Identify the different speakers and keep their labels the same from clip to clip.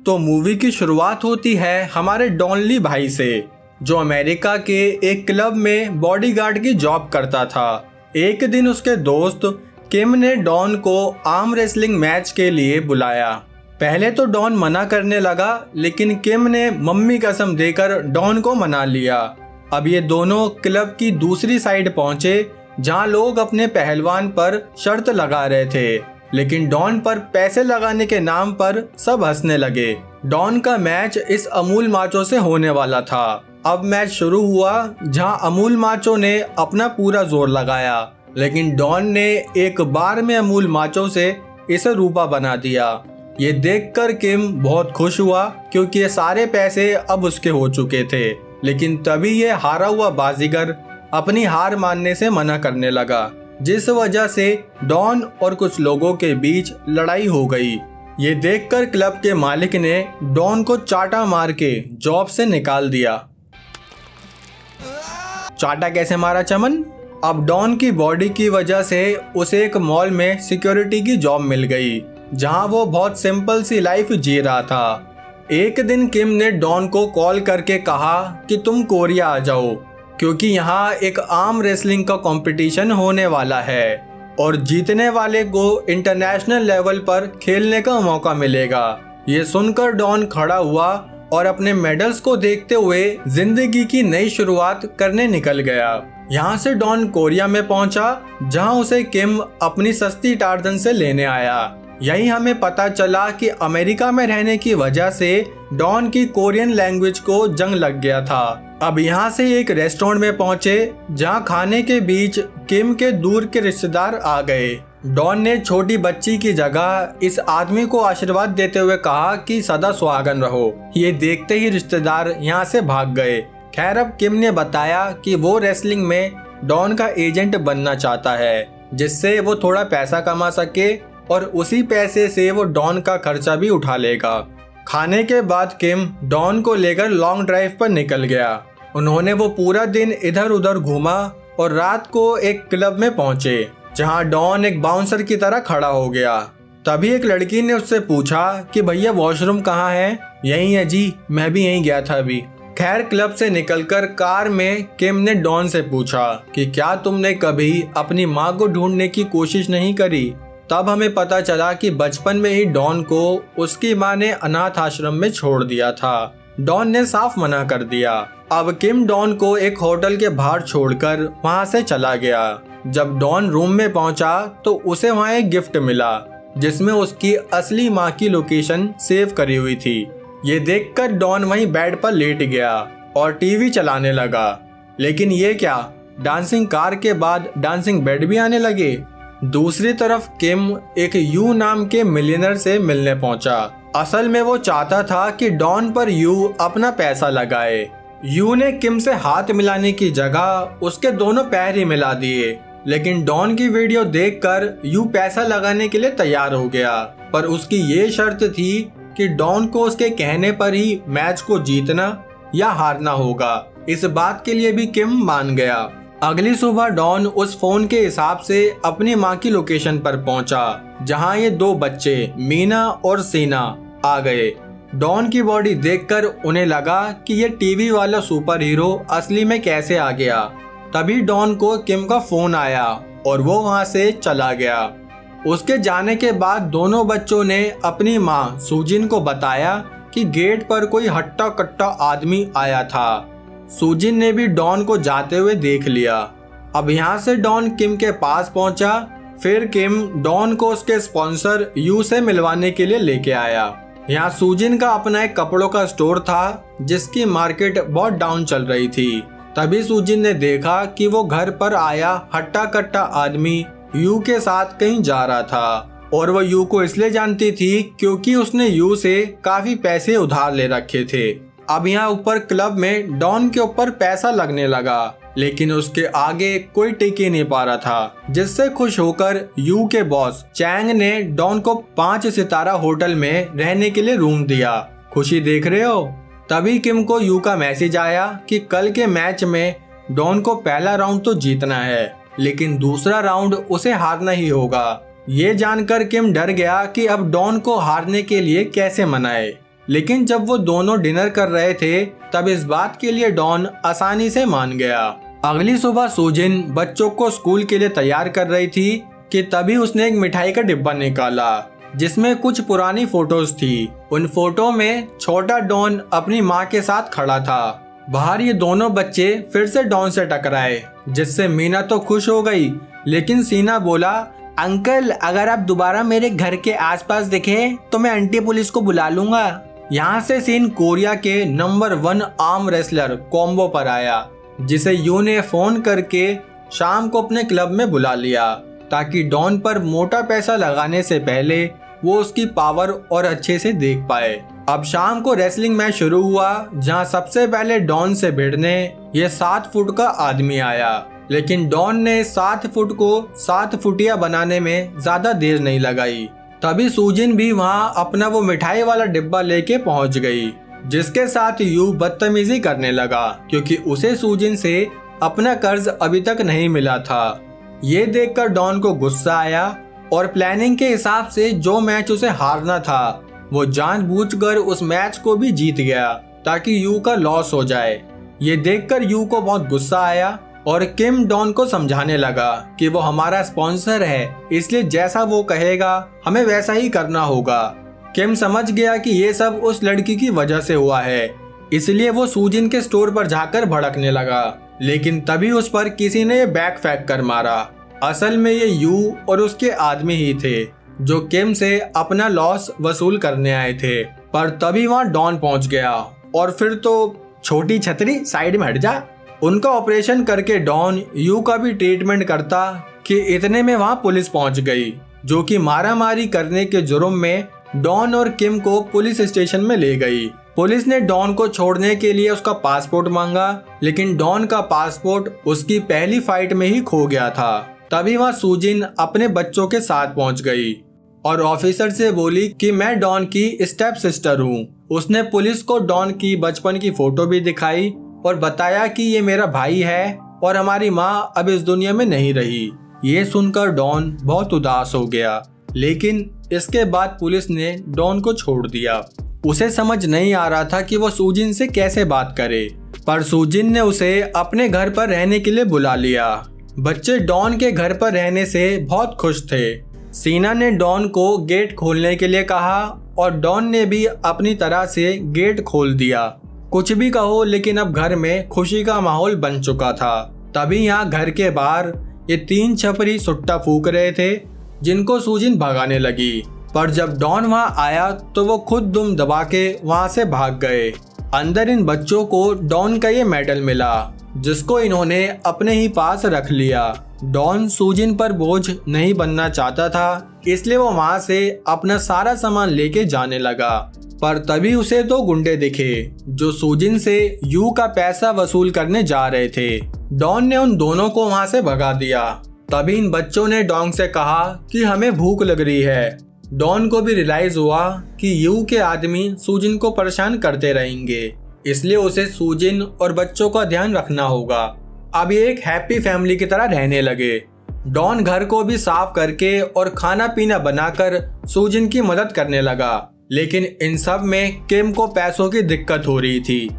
Speaker 1: तो मूवी की शुरुआत होती है हमारे डॉन ली भाई से, जो अमेरिका के एक क्लब में बॉडीगार्ड की जॉब करता था। एक दिन उसके दोस्त किम ने डॉन को आर्म रेसलिंग मैच के लिए बुलाया। पहले तो डॉन मना करने लगा, लेकिन किम ने मम्मी कसम देकर डॉन को मना लिया। अब ये दोनों क्लब की दूसरी साइड पहुंचे, जहां लोग अपने पहलवान पर शर्त लगा रहे थे, लेकिन डॉन पर पैसे लगाने के नाम पर सब हंसने लगे। डॉन का मैच इस अमूल माचो से होने वाला था। अब मैच शुरू हुआ, जहां अमूल माचो ने अपना पूरा जोर लगाया, लेकिन डॉन ने एक बार में अमूल माचो से इसे रूपा बना दिया। ये देखकर किम बहुत खुश हुआ, क्योंकि ये सारे पैसे अब उसके हो चुके थे। लेकिन तभी ये हारा हुआ बाजीगर अपनी हार मानने से मना करने लगा, जिस वजह से डॉन और कुछ लोगों के बीच लड़ाई हो गई। ये देखकर क्लब के मालिक ने डॉन को चाटा मार के जॉब से निकाल दिया। चाटा कैसे मारा चमन? अब डॉन की बॉडी की वजह से उसे एक मॉल में सिक्योरिटी की जॉब मिल गई, जहां वो बहुत सिंपल सी लाइफ जी रहा था। एक दिन किम ने डॉन को कॉल करके कहा कि तुम कोरिया आ जाओ, क्योंकि यहाँ एक आर्म रेसलिंग का कंपटीशन होने वाला है और जीतने वाले को इंटरनेशनल लेवल पर खेलने का मौका मिलेगा। ये सुनकर डॉन खड़ा हुआ और अपने मेडल्स को देखते हुए जिंदगी की नई शुरुआत करने निकल गया। यहाँ से डॉन कोरिया में पहुंचा, जहाँ उसे किम अपनी सस्ती टार्जन से लेने आया। यही हमें पता चला कि अमेरिका में रहने की वजह से डॉन की कोरियन लैंग्वेज को जंग लग गया था। अब यहाँ से एक रेस्टोरेंट में पहुंचे, जहाँ खाने के बीच किम के दूर के रिश्तेदार आ गए। डॉन ने छोटी बच्ची की जगह इस आदमी को आशीर्वाद देते हुए कहा कि सदा सुहागन रहो। ये देखते ही रिश्तेदार यहाँ से भाग गए। खैर, अब किम ने बताया कि वो रेसलिंग में डॉन का एजेंट बनना चाहता है, जिससे वो थोड़ा पैसा कमा सके और उसी पैसे से वो डॉन का खर्चा भी उठा लेगा। खाने के बाद किम डॉन को लेकर लॉन्ग ड्राइव पर निकल गया। उन्होंने वो पूरा दिन इधर उधर घूमा और रात को एक क्लब में पहुंचे, जहां डॉन एक बाउंसर की तरह खड़ा हो गया। तभी एक लड़की ने उससे पूछा कि भैया वॉशरूम कहाँ है? यही है जी, मैं भी यहीं गया था अभी। खैर, क्लब से निकलकर कार में किम ने डॉन से पूछा कि क्या तुमने कभी अपनी माँ को ढूंढने की कोशिश नहीं करी? तब हमें पता चला कि बचपन में ही डॉन को उसकी माँ ने अनाथ आश्रम में छोड़ दिया था। डॉन ने साफ मना कर दिया। अब किम डॉन को एक होटल के बाहर छोड़कर वहां से चला गया। जब डॉन रूम में पहुंचा तो उसे वहां एक गिफ्ट मिला, जिसमें उसकी असली माँ की लोकेशन सेव करी हुई थी। ये देखकर डॉन वहीं बेड पर लेट गया और टीवी चलाने लगा। लेकिन ये क्या, डांसिंग कार के बाद डांसिंग बेड भी आने लगे। दूसरी तरफ किम एक यू नाम के मिलियनर से मिलने पहुंचा। असल में वो चाहता था कि डॉन पर यू अपना पैसा लगाए। यू ने किम से हाथ मिलाने की जगह उसके दोनों पैर ही मिला दिए, लेकिन डॉन की वीडियो देखकर यू पैसा लगाने के लिए तैयार हो गया। पर उसकी ये शर्त थी कि डॉन को उसके कहने पर ही मैच को जीतना या हारना होगा। इस बात के लिए भी किम मान गया। अगली सुबह डॉन उस फोन के हिसाब से अपनी माँ की लोकेशन पर पहुंचा, जहां ये दो बच्चे मीना और सीना आ गए। डॉन की बॉडी देखकर उन्हें लगा कि ये टीवी वाला सुपर हीरो असली में कैसे आ गया। तभी डॉन को किम का फोन आया और वो वहां से चला गया। उसके जाने के बाद दोनों बच्चों ने अपनी माँ सुजिन को बताया कि गेट पर कोई हट्टा कट्टा आदमी आया था। सुजिन ने भी डॉन को जाते हुए देख लिया। अब यहाँ से डॉन किम के पास पहुंचा। फिर किम डॉन को उसके स्पॉन्सर यू से मिलवाने के लिए लेके आया। यहाँ सुजिन का अपना एक कपड़ों का स्टोर था, जिसकी मार्केट बहुत डाउन चल रही थी। तभी सुजिन ने देखा कि वो घर पर आया हट्टा कट्टा आदमी यू के साथ कहीं जा रहा था, और वो यू को इसलिए जानती थी क्योंकि उसने यू से काफी पैसे उधार ले रखे थे। अब यहाँ ऊपर क्लब में डॉन के ऊपर पैसा लगने लगा, लेकिन उसके आगे कोई टिक ही नहीं पा रहा था, जिससे खुश होकर यू के बॉस चैंग ने डॉन को 5 सितारा होटल में रहने के लिए रूम दिया। खुशी देख रहे हो? तभी किम को यू का मैसेज आया कि कल के मैच में डॉन को पहला राउंड तो जीतना है, लेकिन दूसरा राउंड उसे हारना ही होगा। ये जानकर किम डर गया कि अब डॉन को हारने के लिए कैसे मनाए। लेकिन जब वो दोनों डिनर कर रहे थे तब इस बात के लिए डॉन आसानी से मान गया। अगली सुबह सुजिन बच्चों को स्कूल के लिए तैयार कर रही थी कि तभी उसने एक मिठाई का डिब्बा निकाला जिसमें कुछ पुरानी फोटोज थी। उन फोटो में छोटा डॉन अपनी माँ के साथ खड़ा था। बाहर ये दोनों बच्चे फिर से डॉन से टकराए, जिससे मीना तो खुश हो गई, लेकिन सीना बोला, अंकल अगर आप दोबारा मेरे घर के आसपास दिखे तो मैं आंटी पुलिस को बुला लूंगा। यहाँ से सीन कोरिया के नंबर 1 आर्म रेसलर कॉम्बो पर आया, जिसे यू ने फोन करके शाम को अपने क्लब में बुला लिया ताकि डॉन पर मोटा पैसा लगाने से पहले वो उसकी पावर और अच्छे से देख पाए। अब शाम को रेसलिंग मैच शुरू हुआ, जहां सबसे पहले डॉन से भिड़ने ये 7 फुट का आदमी आया, लेकिन डॉन ने 7 फुट को 7 फुटिया बनाने में ज्यादा देर नहीं लगाई। तभी सुजिन भी वहां अपना वो मिठाई वाला डिब्बा लेके पहुंच गई, जिसके साथ यू बदतमीजी करने लगा क्योंकि उसे सुजिन से अपना कर्ज अभी तक नहीं मिला था। ये देखकर डॉन को गुस्सा आया और प्लानिंग के हिसाब से जो मैच उसे हारना था वो जानबूझकर उस मैच को भी जीत गया ताकि यू का लॉस हो जाए। ये देखकर यू को बहुत गुस्सा आया और किम डॉन को समझाने लगा कि वो हमारा स्पॉन्सर है, इसलिए जैसा वो कहेगा हमें वैसा ही करना होगा। किम समझ गया कि ये सब उस लड़की की वजह से हुआ है, इसलिए वो सुजिन के स्टोर पर जाकर भड़कने लगा, लेकिन तभी उस पर किसी ने बैग फेंक कर मारा। असल में ये यू और उसके आदमी ही थे जो किम से अपना लॉस वसूल करने आए थे, पर तभी वहाँ डॉन पहुंच गया और फिर तो छोटी छतरी साइड में हट जा। उनका ऑपरेशन करके डॉन यू का भी ट्रीटमेंट करता कि इतने में वहाँ पुलिस पहुंच गई, जो कि मारामारी करने के जुर्म में डॉन और किम को पुलिस स्टेशन में ले गई। पुलिस ने डॉन को छोड़ने के लिए उसका पासपोर्ट मांगा, लेकिन डॉन का पासपोर्ट उसकी पहली फाइट में ही खो गया था। तभी वहाँ सुजिन अपने बच्चों के साथ पहुंच गई और ऑफिसर से बोली कि मैं डॉन की स्टेप सिस्टर हूँ। उसने पुलिस को डॉन की बचपन की फोटो भी दिखाई और बताया कि ये मेरा भाई है और हमारी माँ अब इस दुनिया में नहीं रही। ये सुनकर डॉन बहुत उदास हो गया, लेकिन इसके बाद पुलिस ने डॉन को छोड़ दिया। उसे समझ नहीं आ रहा था कि वो सुजिन से कैसे बात करे, पर सुजिन ने उसे अपने घर पर रहने के लिए बुला लिया। बच्चे डॉन के घर पर रहने से बहुत खुश थे। सीना ने डॉन को गेट खोलने के लिए कहा और डॉन ने भी अपनी तरह से गेट खोल दिया। कुछ भी कहो, लेकिन अब घर में खुशी का माहौल बन चुका था। तभी यहाँ घर के बाहर ये 3 छपरी सुट्टा फूक रहे थे, जिनको सुजिन भगाने लगी, पर जब डॉन वहाँ आया तो वो खुद दुम दबा के वहाँ से भाग गए। अंदर इन बच्चों को डॉन का ये मेडल मिला, जिसको इन्होंने अपने ही पास रख लिया। डॉन सुजिन पर बोझ नहीं बनना चाहता था, इसलिए वो वहाँ से अपना सारा सामान लेके जाने लगा, पर तभी उसे 2 गुंडे दिखे जो सुजिन से यू का पैसा वसूल करने जा रहे थे। डॉन ने उन दोनों को वहाँ से भगा दिया। तभी इन बच्चों ने डॉन से कहा कि हमें भूख लग रही है। डॉन को भी रियलाइज हुआ कि यू के आदमी सुजिन को परेशान करते रहेंगे, इसलिए उसे सुजिन और बच्चों का ध्यान रखना होगा। अब ये एक हैप्पी फैमिली की तरह रहने लगे। डॉन घर को भी साफ करके और खाना पीना बनाकर सुजिन की मदद करने लगा, लेकिन इन सब में किम को पैसों की दिक्कत हो रही थी,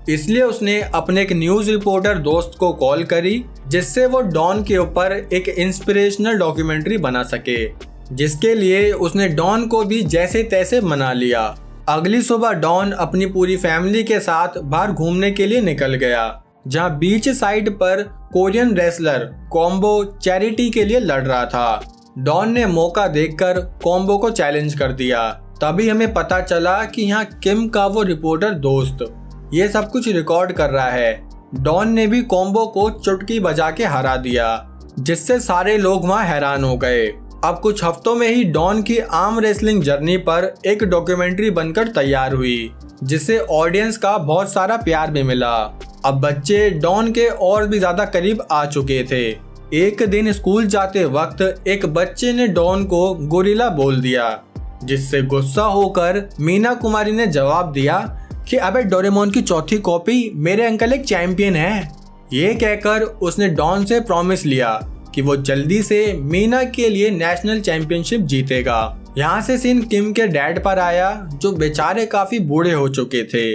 Speaker 1: इसलिए उसने अपने एक न्यूज रिपोर्टर दोस्त को कॉल करी, जिससे वो डॉन के ऊपर एक इंस्पिरेशनल डॉक्यूमेंट्री बना सके, जिसके लिए उसने डॉन को भी जैसे तैसे मना लिया। अगली सुबह डॉन अपनी पूरी फैमिली के साथ बाहर घूमने के लिए निकल गया, जहां बीच साइड पर कोरियन रेसलर कॉम्बो चैरिटी के लिए लड़ रहा था। डॉन ने मौका देखकर कॉम्बो को चैलेंज कर दिया। तभी हमें पता चला कि यहाँ किम का वो रिपोर्टर दोस्त ये सब कुछ रिकॉर्ड कर रहा है। डॉन ने भी कॉम्बो को चुटकी बजा के हरा दिया, जिससे सारे लोग वहाँ हैरान हो गए। अब कुछ हफ्तों में ही डॉन की आर्म रेसलिंग जर्नी पर एक डॉक्यूमेंट्री बनकर तैयार हुई, जिससे ऑडियंस का बहुत सारा प्यार भी मिला। अब बच्चे डॉन के और भी ज्यादा करीब आ चुके थे। एक दिन स्कूल जाते वक्त एक बच्चे ने डॉन को गोरिल्ला बोल दिया, जिससे गुस्सा होकर मीना कुमारी ने जवाब दिया कि अबे डोरेमोन की चौथी कॉपी, मेरे अंकल एक चैंपियन है। ये कहकर उसने डॉन से प्रॉमिस लिया कि वो जल्दी से मीना के लिए नेशनल चैंपियनशिप जीतेगा। यहाँ से सीन किम के डैड पर आया, जो बेचारे काफी बूढ़े हो चुके थे,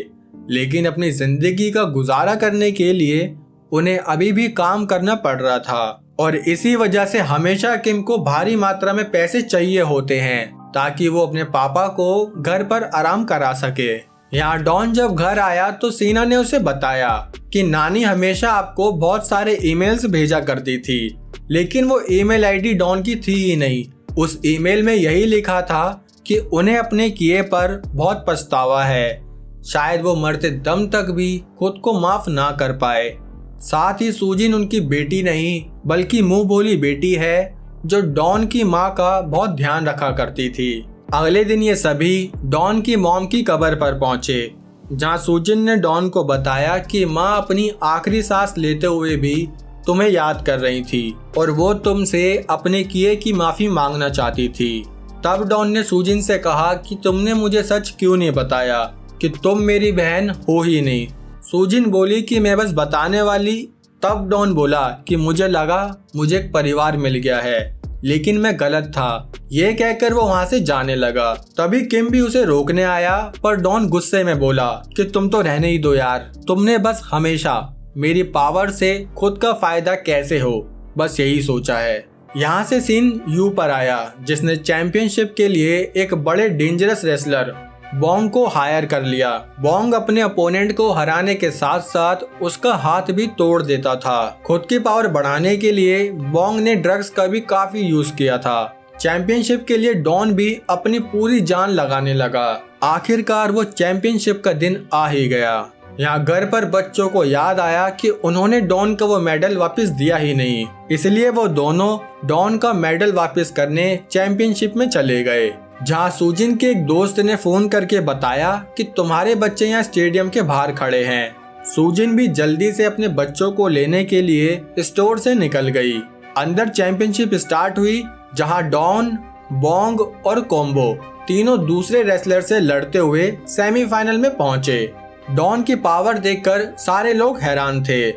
Speaker 1: लेकिन अपनी जिंदगी का गुजारा करने के लिए उन्हें अभी भी काम करना पड़ रहा था और इसी वजह से हमेशा किम को भारी मात्रा में पैसे चाहिए होते हैं ताकि वो अपने पापा को घर पर आराम करा सके। यहाँ डॉन जब घर आया तो सीना ने उसे बताया कि नानी हमेशा आपको बहुत सारे ईमेल्स भेजा करती थी, लेकिन वो ईमेल आईडी डॉन की थी ही नहीं। उस ईमेल में यही लिखा था कि उन्हें अपने किए पर बहुत पछतावा है, शायद वो मरते दम तक भी खुद को माफ ना कर पाए। साथ ही सूजिन उनकी बेटी नहीं बल्कि मुंह बोली बेटी है, जो डॉन की माँ का बहुत ध्यान रखा करती थी। अगले दिन ये सभी डॉन की मॉम की कब्र पर पहुंचे, जहां सूजिन ने डॉन को बताया कि माँ अपनी आखिरी सांस लेते हुए भी तुम्हें याद कर रही थी और वो तुमसे अपने किए की माफी मांगना चाहती थी। तब डॉन ने सूजिन से कहा कि तुमने मुझे सच क्यों नहीं बताया कि तुम मेरी बहन हो ही नहीं। सूजिन बोली कि मैं बस बताने वाली। तब डॉन बोला कि मुझे लगा मुझे एक परिवार मिल गया है, लेकिन मैं गलत था। ये कहकर वो वहाँ से जाने लगा। तभी किम भी उसे रोकने आया, पर डॉन गुस्से में बोला कि तुम तो रहने ही दो यार, तुमने बस हमेशा मेरी पावर से खुद का फायदा कैसे हो, बस यही सोचा है। यहाँ से सीन यू पर आया, जिसने चैंपियनशिप के लिए एक बड़े डेंजरस रेसलर बोंग को हायर कर लिया। बोंग अपने अपोनेंट को हराने के साथ साथ उसका हाथ भी तोड़ देता था। खुद की पावर बढ़ाने के लिए बोंग ने ड्रग्स का भी काफी यूज किया था। चैंपियनशिप के लिए डॉन भी अपनी पूरी जान लगाने लगा। आखिरकार वो चैंपियनशिप का दिन आ ही गया। यहाँ घर पर बच्चों को याद आया कि उन्होंने डॉन का वो मेडल वापस दिया ही नहीं, इसलिए वो दोनों डॉन का मेडल वापस करने चैंपियनशिप में चले गए। जहाँ सूजिन के एक दोस्त ने फोन करके बताया कि तुम्हारे बच्चे यहाँ स्टेडियम के बाहर खड़े हैं। सूजिन भी जल्दी से अपने बच्चों को लेने के लिए स्टोर से निकल गई। अंदर चैंपियनशिप स्टार्ट हुई, जहाँ डॉन, बोंग और कॉम्बो तीनों दूसरे रेसलर से लड़ते हुए सेमीफाइनल में पहुंचे। डॉन की पावर देखकर सारे लोग हैरान थे।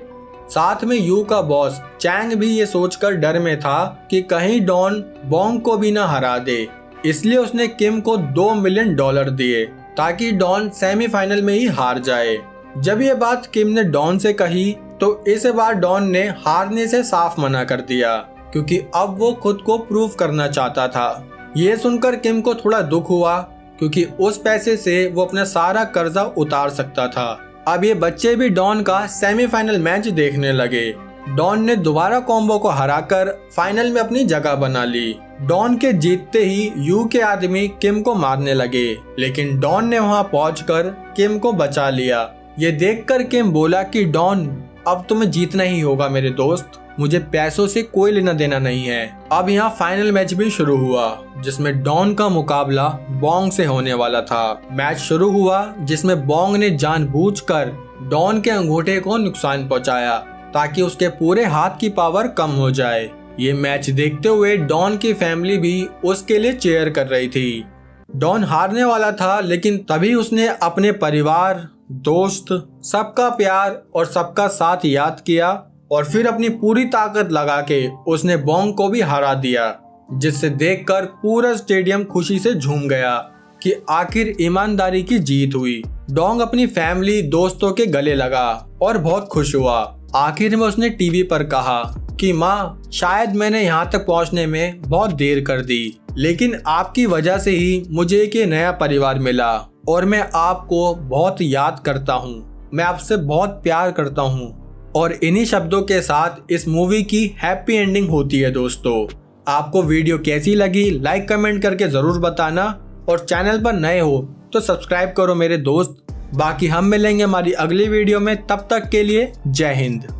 Speaker 1: साथ में यू का बॉस चैंग भी ये सोचकर डर में था कि कहीं डॉन बोंग को भी न हरा दे, इसलिए उसने किम को $2 मिलियन दिए ताकि डॉन सेमीफाइनल में ही हार जाए। जब ये बात किम ने डॉन से कही तो इस बार डॉन ने हारने से साफ मना कर दिया, क्योंकि अब वो खुद को प्रूव करना चाहता था। ये सुनकर किम को थोड़ा दुख हुआ, क्योंकि उस पैसे से वो अपना सारा कर्जा उतार सकता था। अब ये बच्चे भी डॉन का सेमीफाइनल मैच देखने लगे। डॉन ने दोबारा कॉम्बो को हराकर फाइनल में अपनी जगह बना ली। डॉन के जीतते ही यू के आदमी किम को मारने लगे, लेकिन डॉन ने वहां पहुंचकर किम को बचा लिया। ये देखकर किम बोला कि डॉन, अब तुम्हें जीतना ही होगा मेरे दोस्त, मुझे पैसों से कोई लेना देना नहीं है। अब यहाँ फाइनल मैच भी शुरू हुआ, जिसमें डॉन का मुकाबला बोंग से होने वाला था। मैच शुरू हुआ जिसमें बोंग ने जानबूझकर डॉन के अंगूठे को नुकसान पहुंचाया ताकि उसके पूरे हाथ की पावर कम हो जाए। ये मैच देखते हुए डॉन की फैमिली भी उसके लिए चीयर कर रही थी। डॉन हारने वाला था, लेकिन तभी उसने अपने परिवार, दोस्त, सबका प्यार और सबका साथ याद किया और फिर अपनी पूरी ताकत लगा के उसने बोंग को भी हरा दिया, जिससे देखकर पूरा स्टेडियम खुशी से झूम गया कि आखिर ईमानदारी की जीत हुई। डॉन्ग अपनी फैमिली, दोस्तों के गले लगा और बहुत खुश हुआ। आखिर में उसने टीवी पर कहा कि माँ, शायद मैंने यहाँ तक पहुँचने में बहुत देर कर दी, लेकिन आपकी वजह से ही मुझे एक नया परिवार मिला और मैं आपको बहुत याद करता हूँ। मैं आपसे बहुत प्यार करता हूँ। और इन्हीं शब्दों के साथ इस मूवी की हैप्पी एंडिंग होती है। दोस्तों, आपको वीडियो कैसी लगी लाइक कमेंट करके ज़रूर बताना, और चैनल पर नए हो तो सब्सक्राइब करो मेरे दोस्त। बाकी हम मिलेंगे हमारी अगली वीडियो में, तब तक के लिए जय हिंद।